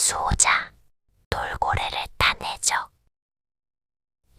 수호자, 돌고래를 탄 해적.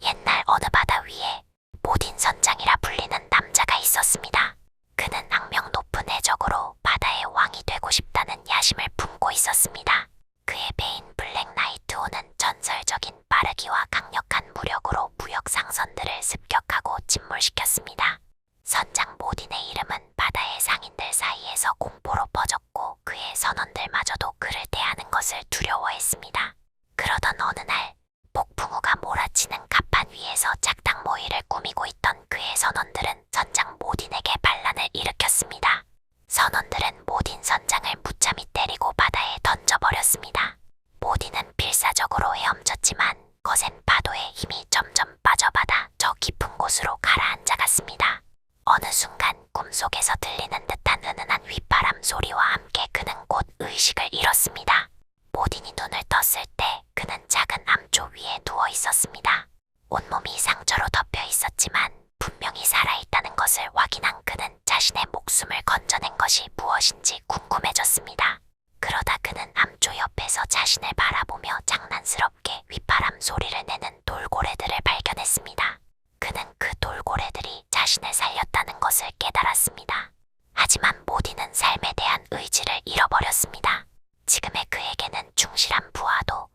옛날 어느 바다 위에 모딘 선장이라 불리는 남자가 있었습니다. 그는 악명 높은 해적으로 바다의 왕이 되고 싶다는 야심을 품고 있었습니다. 그의 배인 블랙 나이트호는 전설적인 빠르기와 강력한 무력으로 무역 상선들을 습격하고 침몰시켰습니다. 선장 모딘의 이름은 바다의 상인들 사이에서 공포로 퍼졌고 그의 선원들마저도 그를 대하는 것을 두려워했습니다. 그러던 어느 날 폭풍우가 몰아치는 갑판 위에서 작당 모의를 꾸미고 있던 그의 선원들은 선장 모딘에게 반란을 일으켰습니다. 선원들은 모딘 선장을 무참히 때리고 바다에 던져버렸습니다. 모딘은 필사적으로 헤엄쳤지만 거센 파도에 힘이 점점 빠져받아 저 깊은 곳으로 가라앉아갔습니다. 어느 순간 꿈속에서 들리는 듯한 은은한 휘파람 소리와 함께 그는 곧 의식을 잃었습니다. 모딘이 눈을 떴을 때 그는 작은 암초 위에 누워 있었습니다. 온몸이 상처로 덮여 있었지만 분명히 살아있다는 것을 확인한 그는 자신의 목숨을 건져낸 것이 무엇인지 궁금해졌습니다. 그러다 그는 암초 옆에서 자신을 바라보며 장난스럽게 휘파람 소리를 내는 돌고래들을 발견했습니다. 그는 그 돌고래들이 자신을 살렸다는 것을 깨달았습니다. 하지만 모딘은 삶에 대한 의지를 잃어버렸습니다. 지금의 그에게는 충실한 부하도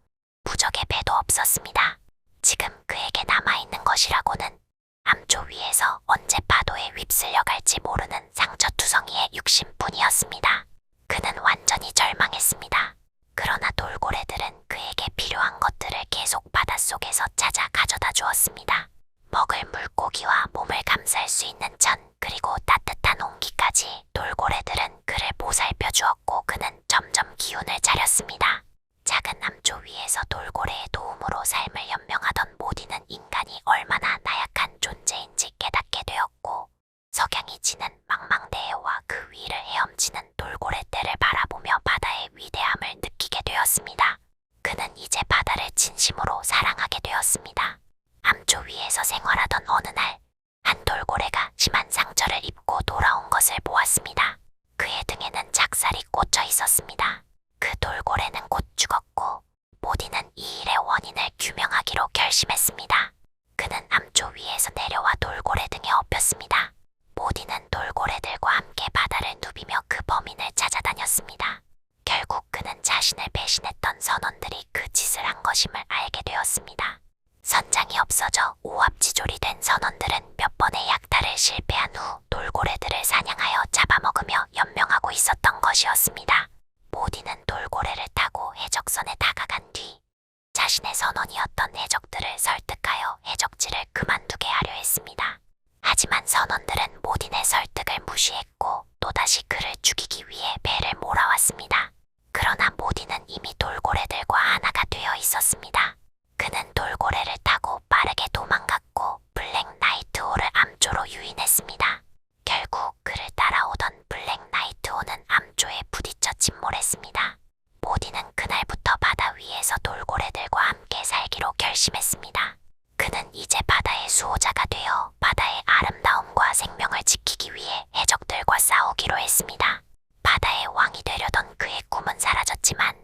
부적의 배도 없었습니다. 지금 그에게 남아있는 것이라고는 암초 위에서 언제 파도에 휩쓸려 갈지 모르는 상처투성이의 육신뿐이었습니다. 그는 완전히 절망했습니다. 그러나 돌고래들은 그에게 필요한 것들을 계속 바닷속에서 찾아 가져다 주었습니다. 먹을 물고기와 몸을 감쌀 수 있는 천, 그리고 따뜻한 온기까지 돌고래들은 그를 보살펴 주었고 그는 점점 기운을 차렸습니다. 작은 암초 위에서 돌고래의 도움으로 삶을 연명하던 모딘은 인간이 얼마나 나약한 존재인지 깨닫게 되었고 석양이 지는 망망대해와 그 위를 헤엄치는 돌고래떼를 바라보며 바다의 위대함을 느끼게 되었습니다. 그는 이제 바다를 진심으로 사랑하게 되었습니다. 암초 위에서 생활하던 어느 날, 한 돌고래가 심한 상처를 입고 돌아온 것을 보았습니다. 그의 등에는 작살이 꽂혀 있었습니다. 그 돌고래는 곧 죽었고 모딘은 이 일의 원인을 규명하기로 결심했습니다. 그는 암초 위에서 내려와 돌고래 등에 엎였습니다. 모딘은 돌고래들과 함께 바다를 누비며 그 범인을 찾아다녔습니다. 결국 그는 자신을 배신했던 선원들이 그 짓을 한 것임을 알게 되었습니다. 선장이 없어져 오합지졸이 된 선원들은 몇 번의 약탈을 실패한 후 돌고래들을 사냥하여 잡아먹으며 연명하고 있었던 것이었습니다. 모딘은 돌고래를 타고 해적선에 다가간 뒤 자신의 선원이었던 해적들을 설득하여 해적지를 그만두게 하려 했습니다. 하지만 선원들은 모딘의 설득을 무시했고 또다시 그를 죽이기 위해 배를 몰아왔습니다. 그러나 모딘은 이미 돌고래들과 하나가 되어 있었습니다. 그는 돌고래를 타고 빠르게 도망갔고 블랙 나이트호를 암초로 유인했습니다. 결국 그를 따라오던 블랙 나이트호는 암초에 부딪혀 침몰했습니다. 모딘은 그날부터 바다 위에서 돌고래들과 함께 살기로 결심했습니다. 그는 이제 바다의 수호자가 되어 바다의 아름다움과 생명을 지키기 위해 해적들과 싸우기로 했습니다. 바다의 왕이 되려던 그의 꿈은 사라졌지만